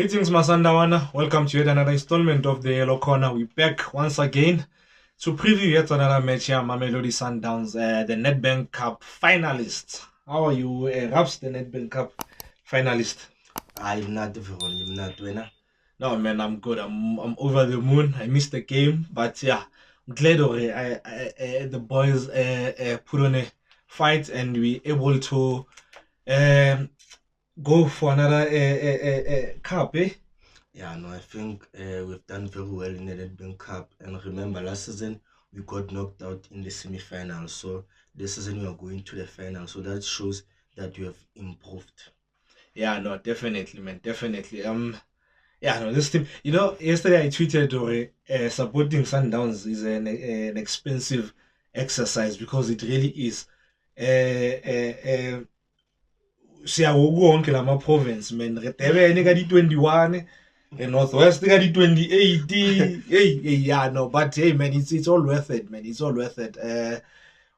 Greetings, Masandawana. Welcome to yet another installment of the Yellow Corner. We're back once again to preview yet another match here, Mamelodi Sundowns, the Nedbank Cup finalists. How are you, Raps, the Nedbank Cup finalist? I'm not I'm not winner. No, man, I'm good. I'm over the moon. I missed the game, but yeah, I'm glad the boys put on a fight and we able to um go for another cup, eh? Yeah, no, I think we've done very well in the Nedbank Cup. And remember, last season we got knocked out in the semi-final. So this season we are going to the final. So that shows that we have improved. Yeah, no, definitely, man, definitely. Yeah, no, this team. Yesterday I tweeted supporting Sundowns is an expensive exercise because it really is. Siyakuwonke lama province man. Retebene ka di 21, Northwest ka di 28. Hey, yeah, no, but hey, man, it's all worth it, man. It's all worth it.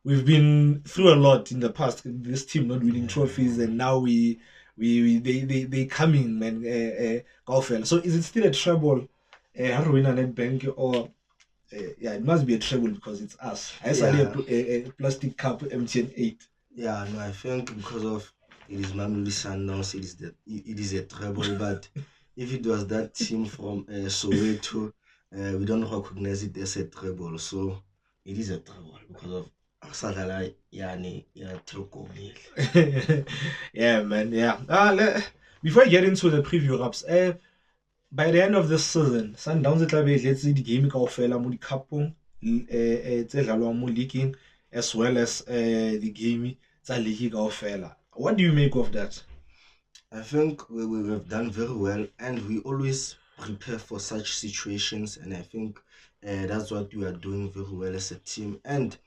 We've been through a lot in the past. This team not winning trophies, and now they coming, man. Kaofela. So is it still a treble? How to win a net bank or? Yeah, it must be a treble because it's us. I saw a plastic cup MTN 8. Yeah, no, I think because of it is Mamelodi Sundowns, it is a treble. But if it was that team from Soweto, we don't recognize it as a treble. So it is a treble because of Aksadala Yani Telkomil. Yeah, man. Yeah. Before I get into the preview raps, by the end of the season, Sundowns tla be let's see the game kaofela mo dikapong tse dlalwang mo leaguing as well as the game tsa league kaofela. What do you make of that? I think we have done very well, and we always prepare for such situations. And I think that's what we are doing very well as a team. And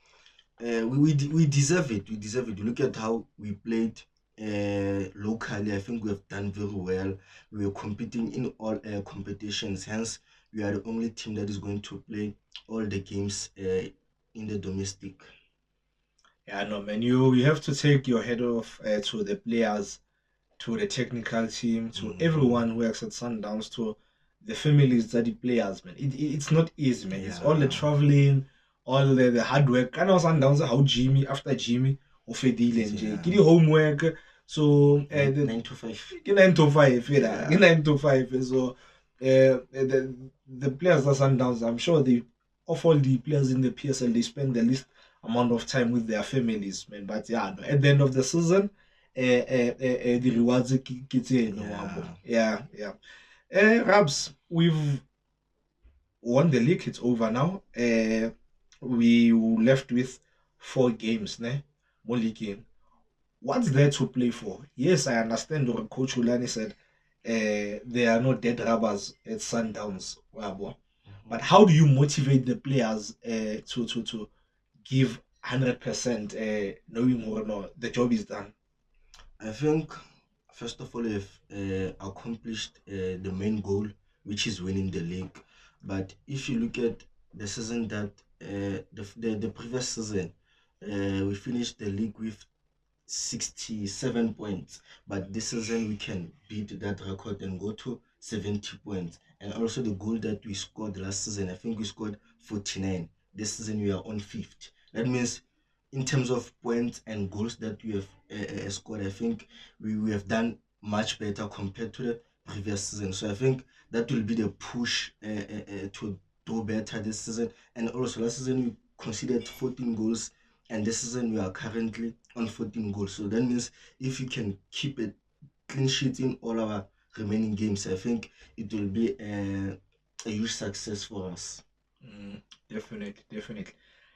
we deserve it. We deserve it. Look at how we played locally. I think we have done very well. We are competing in all competitions. Hence, we are the only team that is going to play all the games in the domestic. Yeah, no, man. You have to take your head off to the players, to the technical team, to everyone who works at Sundowns, to the families that the players, man. It's not easy, man. It's all the traveling, all the hard work. I know Sundowns how Jimmy after Jimmy ofedile nje. Ke homework. So 9 to 5. 9 to 5, yeah. 9 to 5. So the players that Sundowns, I'm sure they of all the players in the PSL, they spend the least amount of time with their families, man. But yeah, no, at the end of the season, the rewards yeah. Rabs, we've won the league. It's over now. We left with 4 games, ne? More league. What's there to play for? Yes, I understand what Coach Ulani said. There are no dead rubbers at Sundowns. But how do you motivate the players to give 100%, knowing or not the job is done? I think first of all, we've accomplished the main goal, which is winning the league. But if you look at the season that the previous season, we finished the league with 67 points. But this season we can beat that record and go to 70 points. And also the goal that we scored last season, I think we scored 49. This season we are on 50. That means in terms of points and goals that we have scored, I think we have done much better compared to the previous season. So I think that will be the push to do better this season. And also last season we conceded 14 goals, and this season we are currently on 14 goals. So that means if you can keep a clean sheet in all our remaining games, I think it will be a huge success for us. Definitely.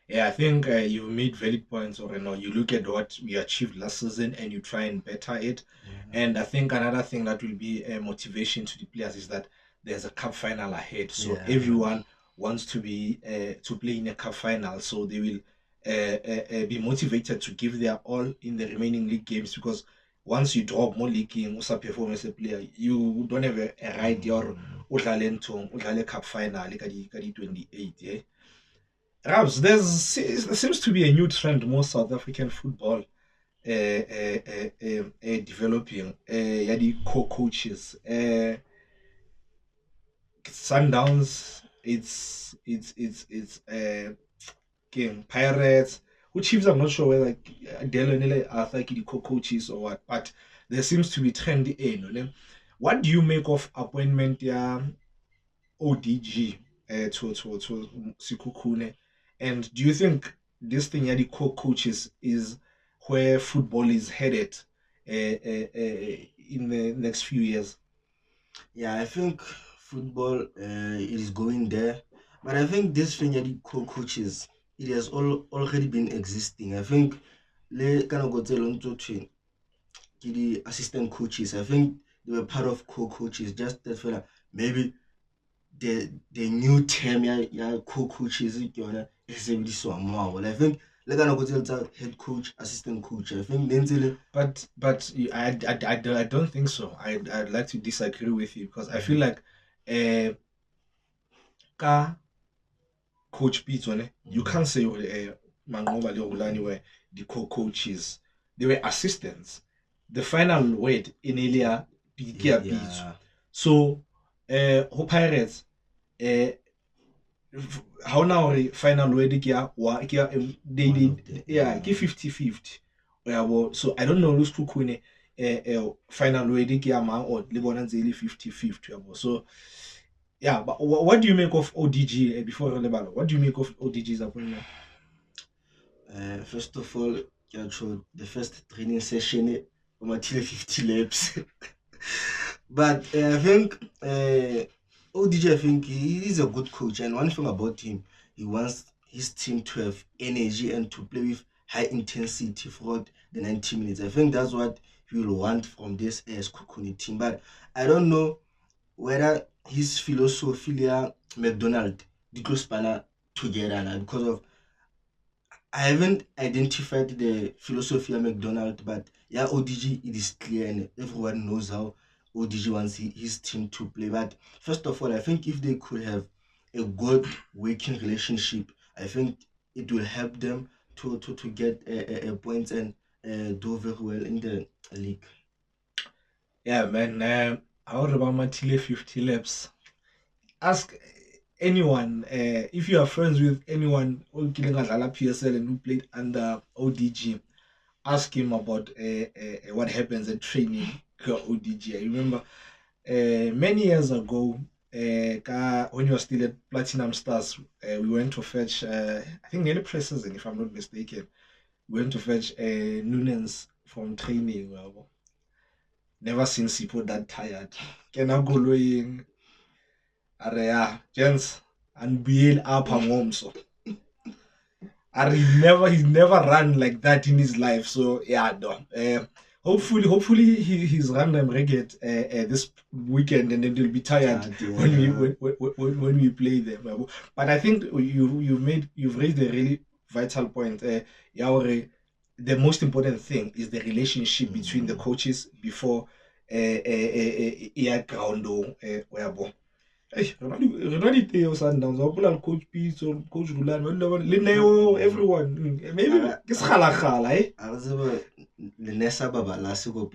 Yeah, I think you made valid points, or you look at what we achieved last season and you try and better it. And I think another thing that will be a motivation to the players is that there's a cup final ahead, so everyone wants to be to play in a cup final, so they will be motivated to give their all in the remaining league games, because once you drop more league game, also perform as a player, you don't have a right your udlale cup final ka di 28, yeah. Rabs, there seems to be a new trend most South African football developing. Yeah, the co-coaches. Sundowns, it's game Pirates. Who Chiefs? I'm not sure whether Delonele are like the co-coaches or what, but there seems to be trend in. You know? What do you make of appointment? Yeah, ODG to Sekhukhune, and do you think this thing, yeah, the co-coaches is where football is headed in the next few years? Yeah, I think football is going there, but I think this thing at the coaches, it has already been existing. I think le kind of got to the assistant coaches. I think they were part of co-coaches. Just that fella, maybe the new term ya co-coaches is this one more. Well, I think le kind of got head coach, assistant coach. I think then I don't think so. I'd like to disagree with you because I feel like uh, ka coach Pizone, you can't say Mangoba le Ulani were the co-coaches. They were assistants. The final word in Elia Pikia Pizzo. yeah. So ho Pirates how now final word they did yeah ke 50-50. Yeah, well, so I don't know those two final word ke ma or le bona ntse le 50-50 yabo. So yeah, but what do you make of ODG before Lebalo? What do you make of ODG's appointment? First of all, the first training session until 50 laps. But I think ODJ, I think he is a good coach, and one thing about him, he wants his team to have energy and to play with high intensity throughout the 90 minutes. I think that's what he will want from this Sekhukhune team. But I don't know whether his philosophy, McDonald, the close spanner together now because of I haven't identified the philosophy of McDonald, but yeah, ODG, it is clear and everyone knows how ODG wants his team to play. But first of all, I think if they could have a good working relationship, I think it will help them to get a points and do very well in the league. Yeah, man. How about Matile 50 laps? Ask anyone if you are friends with anyone who killing Adala PSL and who played under ODG. Ask him about what happens at training ODG. I remember many years ago, when you were still at Platinum Stars, we went to fetch, I think nearly pre-season, if I'm not mistaken. We went to fetch Nunes from training. Never seen Sipo that tired. Can I go looking? Area, gents, and be up ngomso. And he's never run like that in his life. So yeah, no. Hopefully he's run them reggae this weekend, and then they'll be tired when when we play them. But I think you've raised a really vital point. Yeah, the most important thing is the relationship between the coaches before ground Hey, Renali Theo Sundowns, Wapola coach Peace or coach Rulan, Lineo, everyone. Maybe it's Halakhala, eh? I was about the Nessa Baba Lasugo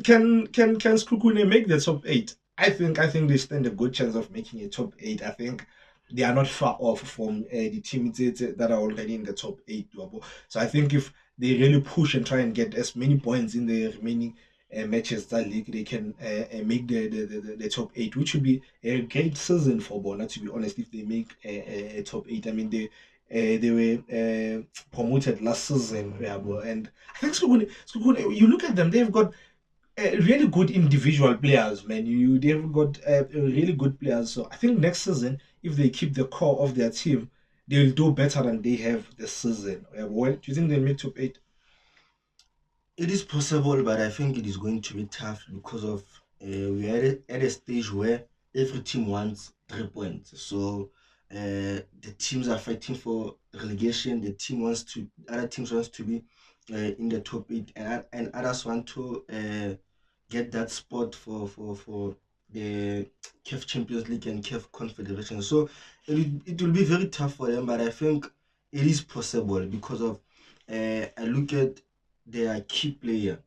Can Sekhukhune make the top eight? I think they stand a good chance of making a top eight. I think they are not far off from the teams that are already in the top eight. So I think if they really push and try and get as many points in the remaining matches that league, they can make the top eight, which would be a great season for Bona, to be honest. If they make a top eight, I mean they were promoted last season, and I think Sekhukhune, you look at them, they've got really good individual players, man. They've got really good players. So I think next season, if they keep the core of their team, they'll do better than they have this season. Well, do you think they'll make top eight? It is possible, but I think it is going to be tough because of we are at a stage where every team wants 3 points. So the teams are fighting for relegation. The team wants to other teams wants to be in the top eight, and others want to get that spot for the CAF Champions League and CAF Confederation. So it will be very tough for them, but I think it is possible because of I look at their key player,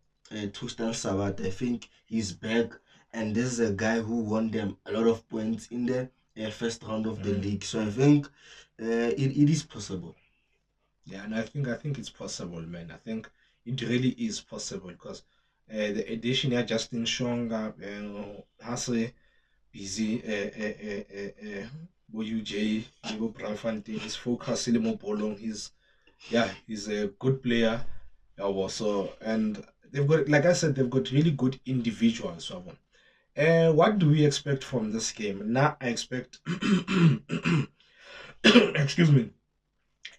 Tristan Sabat. I think he's back, and this is a guy who won them a lot of points in the first round of the league. So I think it is possible. Yeah, and I think it's possible, man. I think it really is possible because the addition of Justin Shonga, Hase, busy, UJ, Lebo Braamfontein, his focus, Silimo Bolong, he's a good player. Also, and they've got, like I said, they've got really good individuals. So, what do we expect from this game? Now, I expect, excuse me,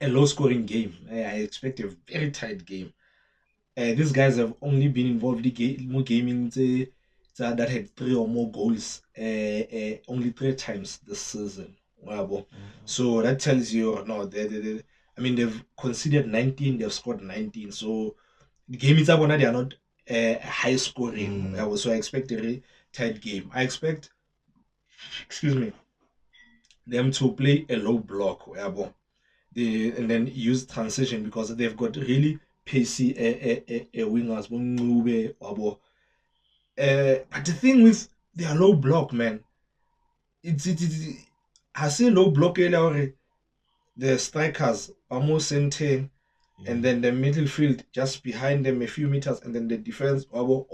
a low scoring game. I expect a very tight game. These guys have only been involved in more gaming that had three or more goals only three times this season. Wow. So that tells you, no, I mean, they've conceded 19, they've scored 19. So the game is up, they are not high scoring. So I expect a very tight game. I expect, excuse me, them to play a low block. And then use transition because they've got really pacey wingers. But the thing with their low block, man, I say low block earlier. The strikers are more centering, and then the middle field just behind them a few meters, and then the defense. Low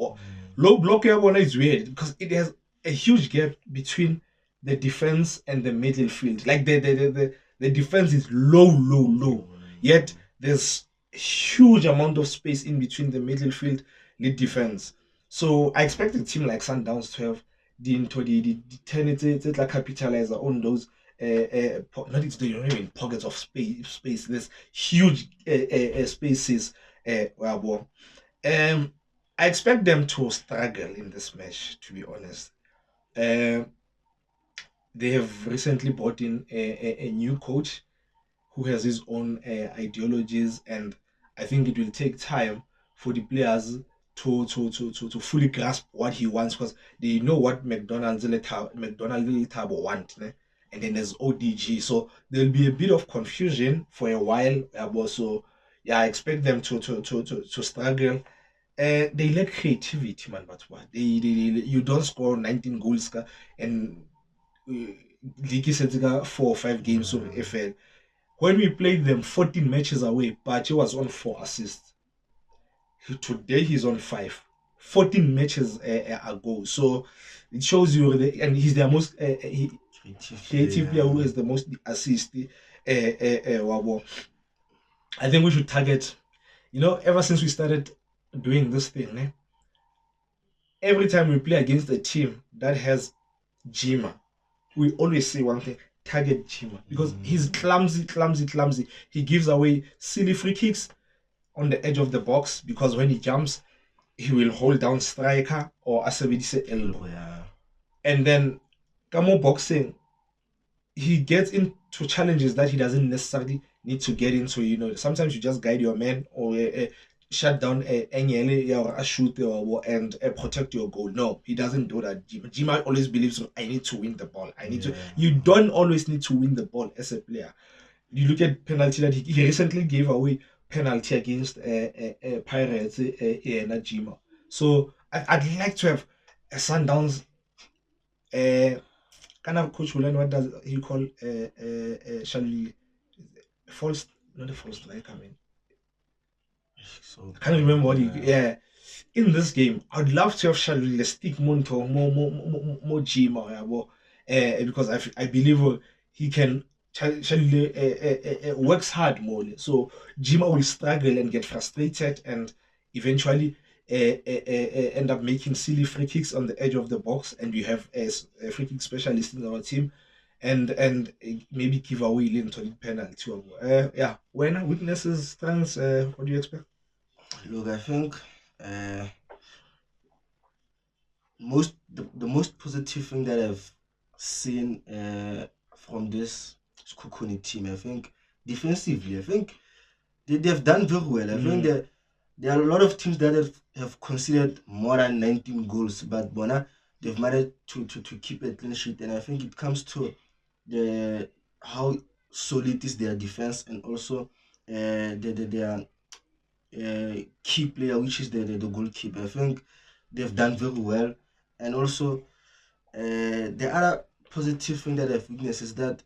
block is weird because it has a huge gap between the defense and the middle field. Like the defense is low. Yet there's a huge amount of space in between the middle field, the defense. So I expect a team like Sundowns to have the tendency to like capitalize on those not it's the even pockets of space. There's huge spaces. Um, I expect them to struggle in this match. To be honest, um, they have recently brought in a new coach who has his own ideologies, and I think it will take time for the players to fully grasp what he wants because they know what McDonald Tabo want, ne? And then there's ODG, so there'll be a bit of confusion for a while. So yeah, I expect them to struggle. They lack creativity, man. But what you don't score 19 goals, and league is 4 or 5 games of FL. When we played them 14 matches away, Pache was on 4 assists. Today he's on 5. 14 matches ago. So it shows you, and he's the most creative player who has the most assists. I think we should target, ever since we started doing this thing, every time we play against a team that has Jima, we always say one thing: target Jima because he's clumsy. He gives away silly free kicks on the edge of the box because when he jumps, he will hold down striker or asebedise elbow. And then, Kamo boxing, he gets into challenges that he doesn't necessarily need to get into. Sometimes you just guide your man or shut down Engele or a shooter and protect your goal. No, he doesn't do that. Jima always believes, I need to win the ball. I need to. You don't always need to win the ball as a player. You look at penalty that he recently gave away penalty against Pirates and Jima. So I'd like to have a Sundowns kind of coach will learn what does he call Shalili false, not a false strike. I mean, So I can't remember what he. Yeah, in this game, I'd love to have Shalili stick more Jima, because I believe he can. Shalili works hard more, so Jima will struggle and get frustrated and eventually end up making silly free kicks on the edge of the box, and we have a free kick specialist in our team, and maybe give away into the penalty. Yeah, when weaknesses, strengths, what do you expect? Look, I think uh, the most positive thing that I've seen from this Sekhukhune team, I think defensively, I think they've done very well. I think there are a lot of teams that have considered more than 19 goals, but Bona, they've managed to keep a clean sheet, and I think it comes to the how solid is their defense and also their key player, which is the goalkeeper. I think they've done very well, And also, the other positive thing that I've witnessed is that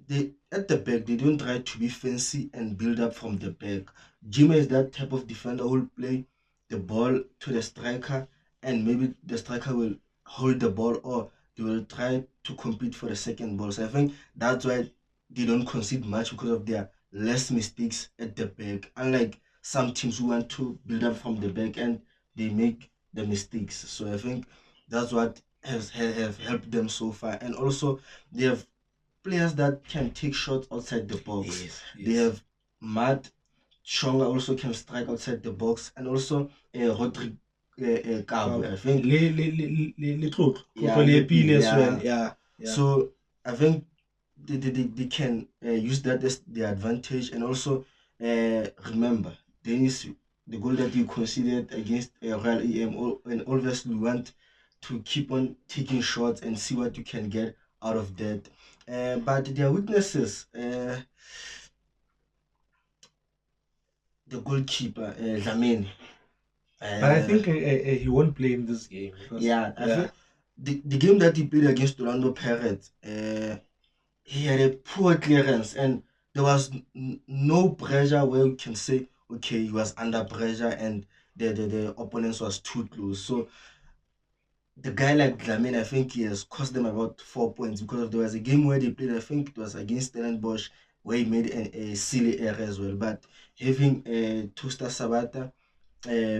they at the back they don't try to be fancy and build up from the back. Jimmy is that type of defender who will play the ball to the striker, and maybe the striker will hold the ball, or they will try to compete for the second ball. So I think that's why they don't concede much, because of their less mistakes at the back. Unlike some teams who want to build up from the back and they make the mistakes. So I think that's what have helped them so far. And also they have players that can take shots outside the box. Yes, They yes. have Matt Chonga also can strike outside the box, and also Rodrigo Kabu. I think Tlotlo le Pile as well. yeah. Yeah, yeah. So I think they can use that as their advantage. And also remember, Dennis, the goal that you considered against Royal EM, and obviously we want to keep on taking shots and see what you can get out of that. But their weaknesses, the goalkeeper, Dlamini. But I think he won't play in this game because Yeah, I think the game that he played against Orlando Pirates, he had a poor clearance, and there was no pressure where you can say, okay, he was under pressure and the opponents was too close. So the guy like Dlamini, I think he has cost them about 4 points, because of there was a game where they played, I think it was against Stellenbosch, where he made a silly error as well. But having Tusta Sabata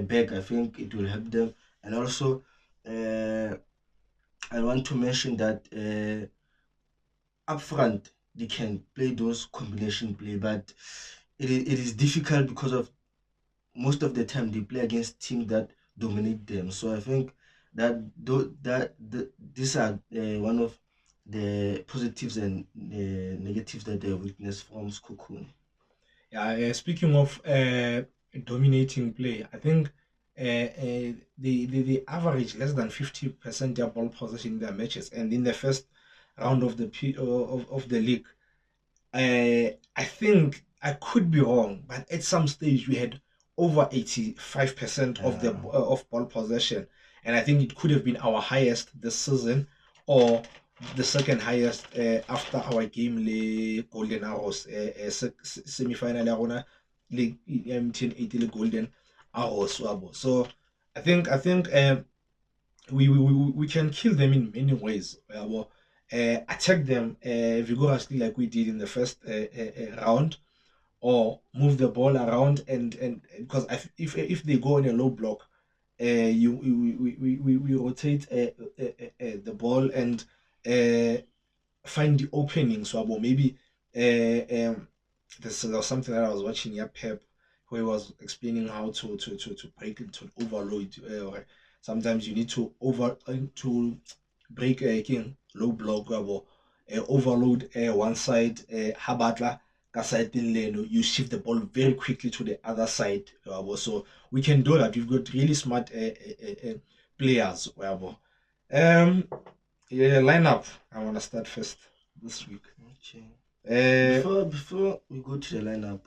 back, I think it will help them. And also, I want to mention that up front they can play those combination play, but it is difficult, because of most of the time they play against teams that dominate them. So I think that these are one of the positives and negatives that they witness from Sekhukhune. yeah. Speaking of dominating play, I think they average less than 50% their ball possession in their matches, and in the first round of of the league, I think I could be wrong, but at some stage we had over 85% of the of ball possession, and I think it could have been our highest this season, or the second highest after our game le Golden Arrows semi-final ya rona le MTN 80 le Golden Arrows wabo. So I think we can kill them in many ways. Attack them vigorously like we did in the first round, or move the ball around, and because if they go on a low block, you we rotate the ball and find the opening. So maybe there was something that I was watching here, Pep, where he was explaining how to break into an overload. Or sometimes you need to to break a low block, overload one side, Habatla. You shift the ball very quickly to the other side. So we can do that. We've got really smart players. Um, yeah, lineup. I want to start first this week. Okay. Uh, Before we go to the lineup,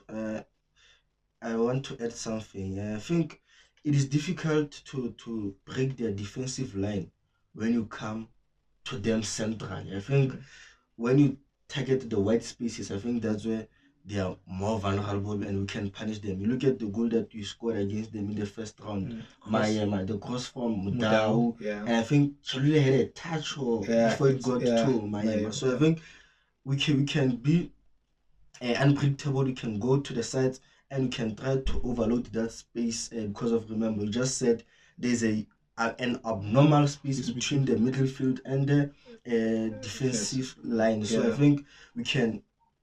I want to add something. I think it is difficult to break their defensive line when you come to them centrally. I think when you target the white spaces, I think that's where they are more vulnerable and we can punish them. You look at the goal that you scored against them in the first round, the cross from Mudau, yeah. and I think Cholule had a touch before it got to Mayema. So I think we can be unpredictable. We can go to the sides and we can try to overload that space, because of, remember, you just said there's an abnormal space between the midfield and the defensive line. So I think we can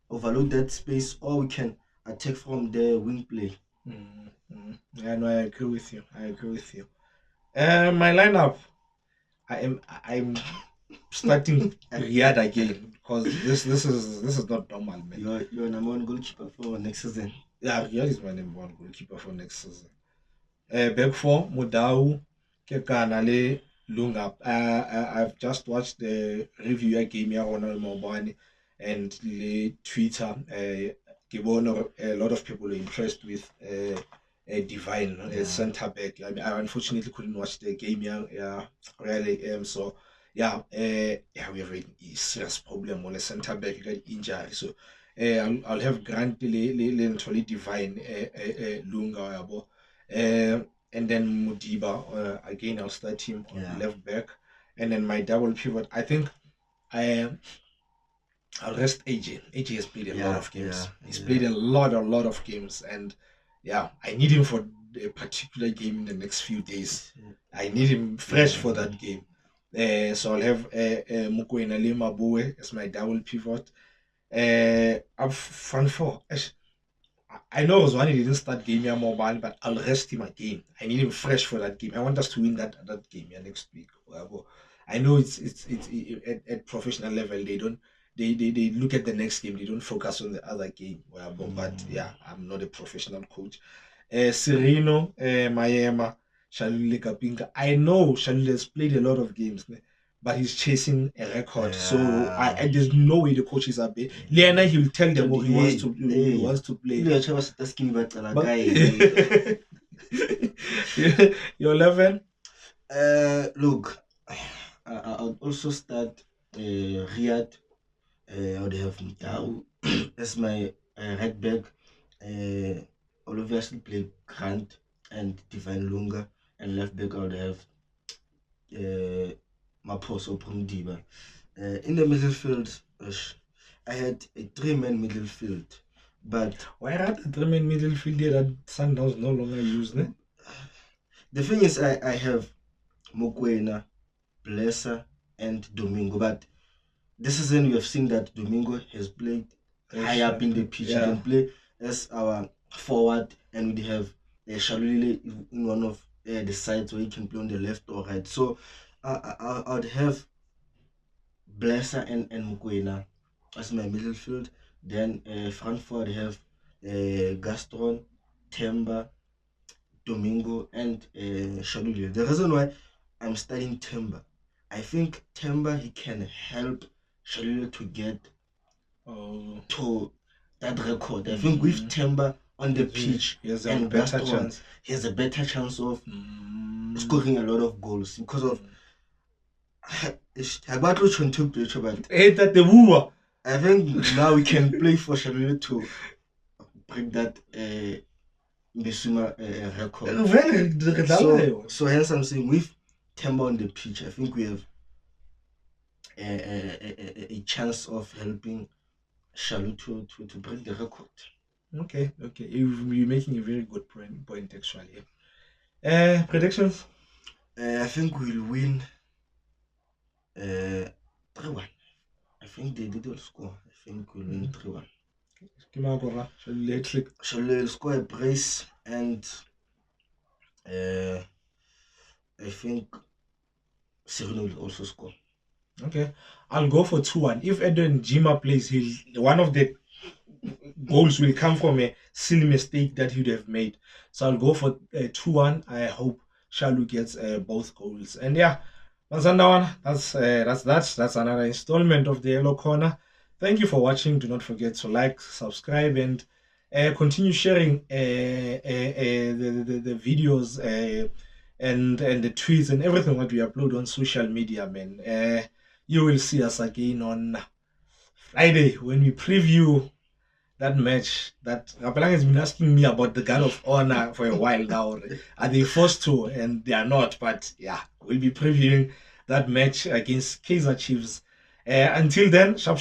overload that space, or we can attack from the wing play. Yeah, no, I agree with you. My lineup, I'm starting Riyadh again, because this is not normal, man. You're number one goalkeeper for next season. Yeah, Riyadh is my number one goalkeeper for next season. Back four, Mudau, Kekana le Lunga. I've just watched the review game here on Mobile and the Twitter. A lot of people are impressed with Divine center back. I mean, I unfortunately couldn't watch the game. Yeah, really. So yeah, yeah, we have a serious problem on the center back like injury. So I'll have Grant le Divine Lunga yabo. And then Mudiba again. I'll start him on left back, and then my double pivot. I think I I'll rest AJ. AJ has played a lot of games. He's played a lot of games, and yeah, I need him for a particular game in the next few days. I need him fresh for that game. So I'll have Mokoena Maboe as my double pivot. Up front four. I know Zwane didn't start game here mobile, but I'll rest him again. I need him fresh for that game. I want us to win that game here next week. I know it's at professional level they look at the next game. They don't focus on the other game. But yeah, I'm not a professional coach. Sereno, Mayema, Shalule Kapinka. I know Shalule has played a lot of games, but he's chasing a record. So there's no way the coaches are bad. Leana, he'll tell them what he wants to play. Your 11? Look, I'll also start Riyadh. I would have Mtau as my right back. I'll obviously play Grant and Divine Lunga, and left back I would have Maposo Prumdiba. In the midfield, I had a 3-man midfield, but why are the 3-man midfield there that Sundowns no longer use? The thing is, I have Mokoena, Blesser, and Domingo, but this season we have seen that Domingo has played high up in the pitch. He can play as our forward, and we have Shalule in one of the sides where he can play on the left or right. So I'd have Blesser and Mokoena as my midfield. Then front forward I have Gaston, Temba, Domingo, and Shalule. The reason why I'm starting Temba, I think Temba, he can help Shalule to get to that record. I think with Temba on the pitch, he has a better chance. He has a better chance of scoring a lot of goals because of I think now we can play for Shalule to break that Besuma record. So hence I'm saying with Temba on the pitch, I think we have a chance of helping Shalule to break the record. Okay. You're making a very good point actually. Predictions? I think we'll win 3-1. I think they did all score. I think we'll win 3-1. Shalule score a brace, and I think Sereno will also score. Okay, I'll go for 2-1. If Edwin Jima plays, one of the goals will come from a silly mistake that he'd have made. So I'll go for 2-1. I hope Shalule gets both goals. And yeah, that's another installment of the Yellow Corner. Thank you for watching. Do not forget to like, subscribe, and continue sharing the videos and the tweets and everything that we upload on social media, man. You will see us again on Friday when we preview that match that Rapelang has been asking me about the Guard of Honor for a while now. Are they forced to? And they are not. But yeah, we'll be previewing that match against Kaizer Chiefs. Until then, sharp.